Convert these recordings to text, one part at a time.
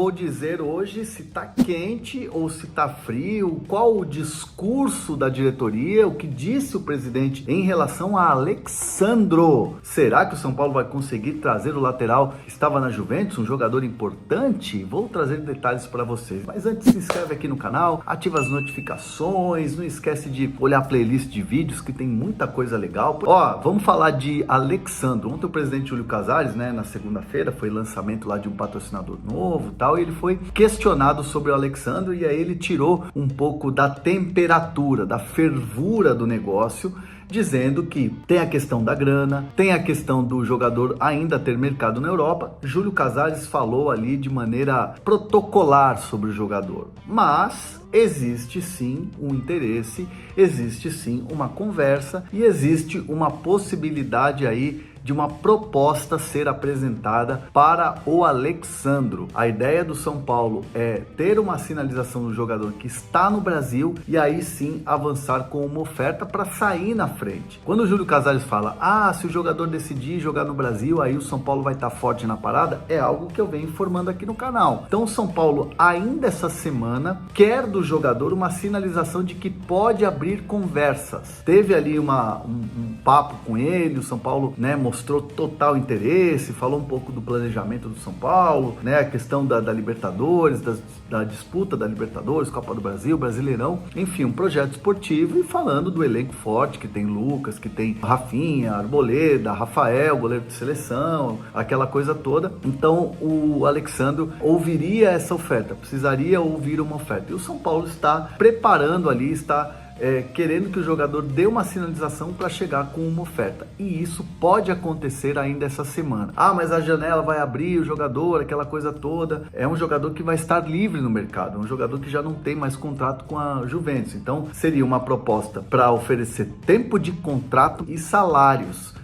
Vou dizer hoje se está quente ou se está frio, qual o discurso da diretoria, o que disse o presidente em relação a Alexandro. Será que o São Paulo vai conseguir trazer o lateral que estava na Juventus, um jogador importante? Vou trazer detalhes para vocês. Mas antes, se inscreve aqui no canal, ativa as notificações, não esquece de olhar a playlist de vídeos que tem muita coisa legal. Ó, vamos falar de Alexandro. Ontem o presidente Júlio Casares, né, na segunda-feira, foi lançamento lá de um patrocinador novo, tal, e ele foi questionado sobre o Alexandro e aí ele tirou um pouco da temperatura, da fervura do negócio, dizendo que tem a questão da grana, tem a questão do jogador ainda ter mercado na Europa. Júlio Casares falou ali de maneira protocolar sobre o jogador, mas existe sim um interesse, existe sim uma conversa e existe uma possibilidade aí de uma proposta ser apresentada para o Alexandro. A ideia do São Paulo é ter uma sinalização do jogador que está no Brasil e aí sim avançar com uma oferta para sair na frente. Quando o Júlio Casares fala, se o jogador decidir jogar no Brasil, aí o São Paulo vai estar forte na parada, é algo que eu venho informando aqui no canal. Então o São Paulo ainda essa semana quer do jogador uma sinalização de que pode abrir conversas. Teve ali um papo com ele, o São Paulo, né, mostrou total interesse, falou um pouco do planejamento do São Paulo, né, a questão da Libertadores, da disputa da Libertadores, Copa do Brasil, Brasileirão, enfim, um projeto esportivo e falando do elenco forte, que tem Lucas, que tem Rafinha, Arboleda, Rafael, goleiro de seleção, aquela coisa toda. Então o Alexandro ouviria essa oferta, precisaria ouvir uma oferta. E o São Paulo está preparando ali, está querendo que o jogador dê uma sinalização para chegar com uma oferta. E isso pode acontecer ainda essa semana. Mas a janela vai abrir, o jogador, aquela coisa toda. É um jogador que vai estar livre no mercado, um jogador que já não tem mais contrato com a Juventus. Então seria uma proposta para oferecer tempo de contrato e salários.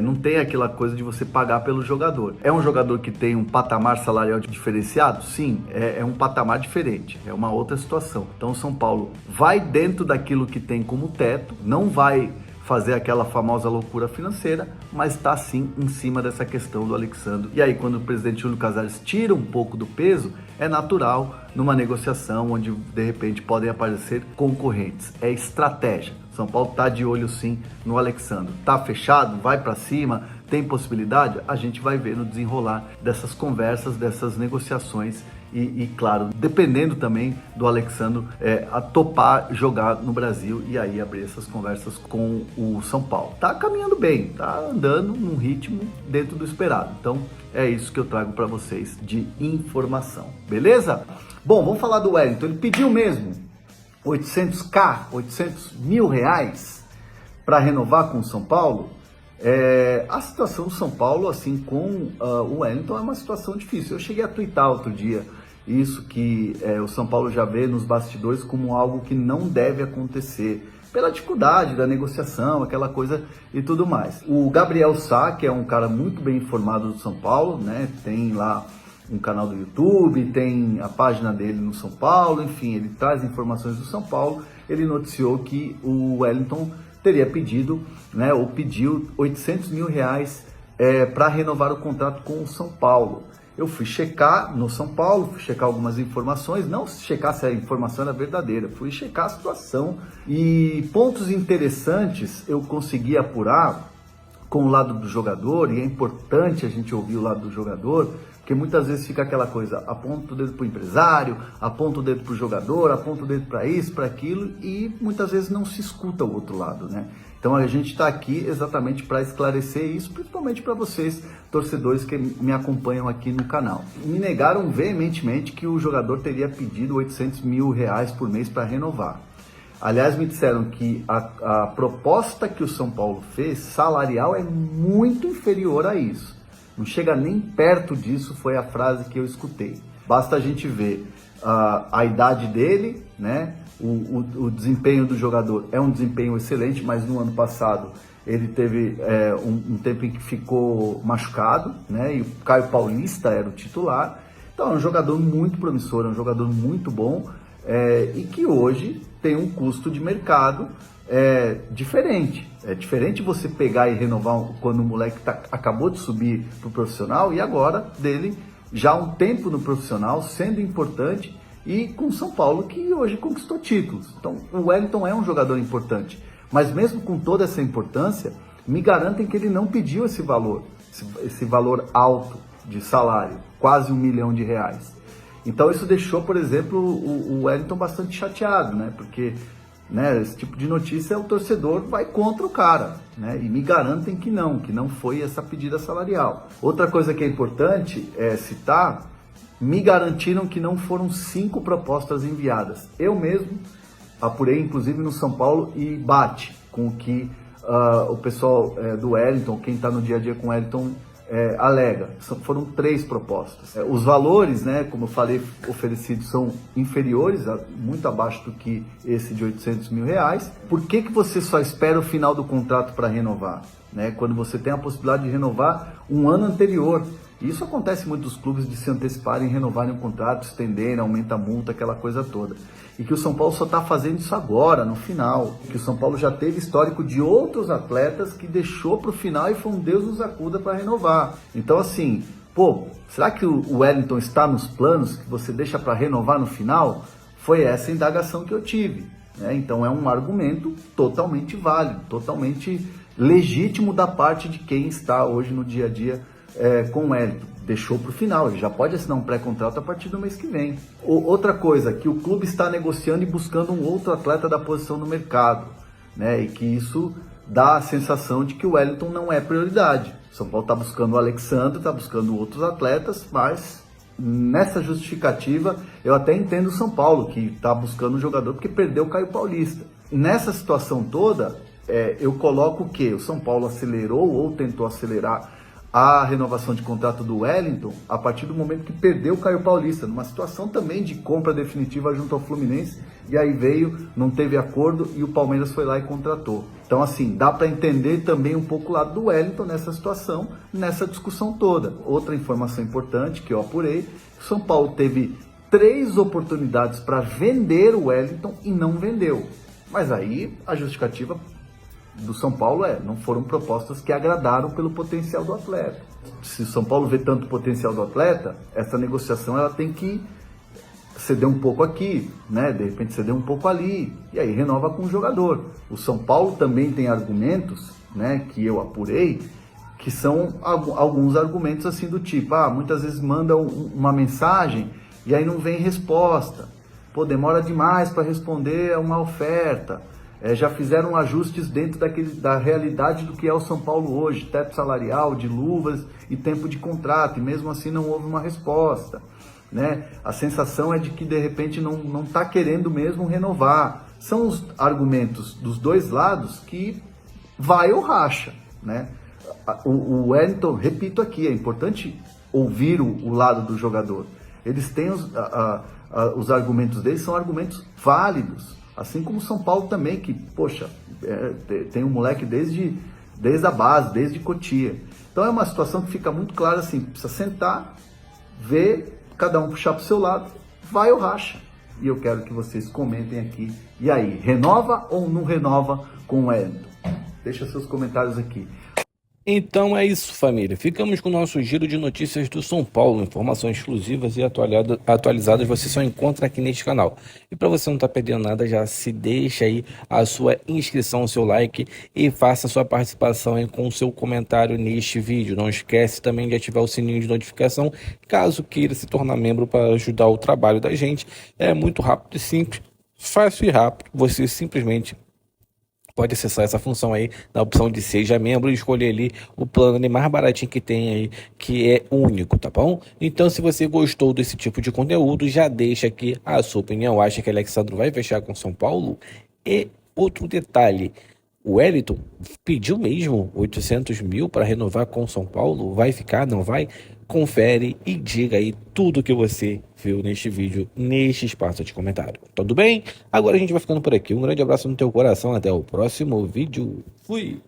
Não tem aquela coisa de você pagar pelo jogador. É um jogador que tem um patamar salarial diferenciado? Sim, é um patamar diferente, é uma outra situação. Então o São Paulo vai dentro daquilo que tem como teto, não vai fazer aquela famosa loucura financeira, mas está sim em cima dessa questão do Alexandro. E aí quando o presidente Júlio Casares tira um pouco do peso, é natural numa negociação onde de repente podem aparecer concorrentes. É estratégia. São Paulo está de olho sim no Alexandro. Está fechado? Vai para cima? Tem possibilidade? A gente vai ver no desenrolar dessas conversas, dessas negociações e claro, dependendo também do Alexandro a topar jogar no Brasil e aí abrir essas conversas com o São Paulo. Tá caminhando bem, tá andando num ritmo dentro do esperado. Então é isso que eu trago para vocês de informação, beleza? Bom, vamos falar do Wellington. Ele pediu mesmo 800 mil reais para renovar com o São Paulo. A situação do São Paulo, assim, com o Wellington é uma situação difícil. Eu cheguei a twittar outro dia isso que o São Paulo já vê nos bastidores como algo que não deve acontecer, pela dificuldade da negociação, aquela coisa e tudo mais. O Gabriel Sá, que é um cara muito bem informado do São Paulo, né, tem lá um canal do YouTube, tem a página dele no São Paulo, enfim, ele traz informações do São Paulo. Ele noticiou que o Wellington teria pedido, né, ou pediu 800 mil reais para renovar o contrato com o São Paulo. Eu fui checar no São Paulo, fui checar algumas informações, não checar se a informação era verdadeira, fui checar a situação e pontos interessantes eu consegui apurar com o lado do jogador, e é importante a gente ouvir o lado do jogador, porque muitas vezes fica aquela coisa, aponta o dedo para o empresário, aponta o dedo para o jogador, aponta o dedo para isso, para aquilo, e muitas vezes não se escuta o outro lado, né? Então a gente está aqui exatamente para esclarecer isso, principalmente para vocês, torcedores que me acompanham aqui no canal. Me negaram veementemente que o jogador teria pedido 800 mil reais por mês para renovar. Aliás, me disseram que a proposta que o São Paulo fez, salarial, é muito inferior a isso. Não chega nem perto disso, foi a frase que eu escutei. Basta a gente ver a idade dele, né? O desempenho do jogador é um desempenho excelente, mas no ano passado ele teve um tempo em que ficou machucado, né? E o Caio Paulista era o titular. Então é um jogador muito promissor, é um jogador muito bom e que hoje tem um custo de mercado diferente. É diferente você pegar e renovar quando o moleque acabou de subir para o profissional e agora dele já há um tempo no profissional, sendo importante, e com o São Paulo, que hoje conquistou títulos. Então, o Wellington é um jogador importante, mas mesmo com toda essa importância, me garantem que ele não pediu esse valor alto de salário, quase R$1 milhão. Então isso deixou, por exemplo, o Wellington bastante chateado, né? Porque, né, esse tipo de notícia, o torcedor vai contra o cara, né? E me garantem que não foi essa pedida salarial. Outra coisa que é importante citar, me garantiram que não foram 5 propostas enviadas. Eu mesmo apurei, inclusive, no São Paulo, e bate com o que o pessoal do Wellington, quem está no dia a dia com o Wellington, alega. Foram 3 propostas. Os valores, né, como eu falei, oferecidos são inferiores, muito abaixo do que esse de R$800 mil. Por que você só espera o final do contrato para renovar, né, quando você tem a possibilidade de renovar um ano anterior? Isso acontece em muitos clubes, de se anteciparem, renovarem o contrato, estenderem, aumenta a multa, aquela coisa toda. E que o São Paulo só está fazendo isso agora, no final. Que o São Paulo já teve histórico de outros atletas que deixou para o final e foi um Deus nos acuda para renovar. Então, assim, será que o Wellington está nos planos que você deixa para renovar no final? Foi essa a indagação que eu tive, né? Então, é um argumento totalmente válido, totalmente legítimo da parte de quem está hoje no dia a dia com o Wellington. Deixou para o final, ele já pode assinar um pré-contrato a partir do mês que vem. Outra coisa, que o clube está negociando e buscando um outro atleta da posição no mercado, né? E que isso dá a sensação de que o Wellington não é prioridade. São Paulo está buscando o Alexandre, está buscando outros atletas, mas nessa justificativa eu até entendo o São Paulo, que está buscando um jogador porque perdeu o Caio Paulista. Nessa situação toda, eu coloco que o São Paulo acelerou ou tentou acelerar a renovação de contrato do Wellington a partir do momento que perdeu o Caio Paulista, numa situação também de compra definitiva junto ao Fluminense, e aí não teve acordo e o Palmeiras foi lá e contratou. Então, assim, dá para entender também um pouco o lado do Wellington nessa situação, nessa discussão toda. Outra informação importante que eu apurei, o São Paulo teve 3 oportunidades para vender o Wellington e não vendeu. Mas aí a justificativa do São Paulo não foram propostas que agradaram pelo potencial do atleta. Se o São Paulo vê tanto potencial do atleta, essa negociação ela tem que ceder um pouco aqui, né? De repente ceder um pouco ali, e aí renova com o jogador. O São Paulo também tem argumentos, né, que eu apurei, que são alguns argumentos assim do tipo, muitas vezes manda uma mensagem e aí não vem resposta. Demora demais para responder a uma oferta. Já fizeram ajustes dentro da realidade do que é o São Paulo hoje, teto salarial, de luvas e tempo de contrato, e mesmo assim não houve uma resposta, né? A sensação é de que de repente não está querendo mesmo renovar. São os argumentos dos dois lados que vai ou racha, né? O Wellington, repito aqui, é importante ouvir o lado do jogador. Eles têm os argumentos deles, são argumentos válidos. Assim como o São Paulo também, que, tem um moleque desde a base, desde Cotia. Então é uma situação que fica muito clara assim, precisa sentar, ver, cada um puxar para o seu lado, vai ou racha. E eu quero que vocês comentem aqui. E aí, renova ou não renova com o Wellington? Deixa seus comentários aqui. Então é isso, família. Ficamos com o nosso giro de notícias do São Paulo. Informações exclusivas e atualizadas você só encontra aqui neste canal. E para você não estar perdendo nada, já se deixa aí a sua inscrição, o seu like e faça a sua participação aí com o seu comentário neste vídeo. Não esquece também de ativar o sininho de notificação, caso queira se tornar membro para ajudar o trabalho da gente. É muito rápido e simples, fácil e rápido. Você simplesmente pode acessar essa função aí na opção de seja membro e escolher ali o plano mais baratinho que tem aí, que é único, tá bom? Então, se você gostou desse tipo de conteúdo, já deixa aqui a sua opinião. Acha que Alexandre vai fechar com São Paulo? E outro detalhe, o Wellington pediu mesmo 800 mil para renovar com São Paulo? Vai ficar, não vai? Confere e diga aí tudo que você viu neste vídeo, neste espaço de comentário. Tudo bem? Agora a gente vai ficando por aqui. Um grande abraço no teu coração. Até o próximo vídeo. Fui!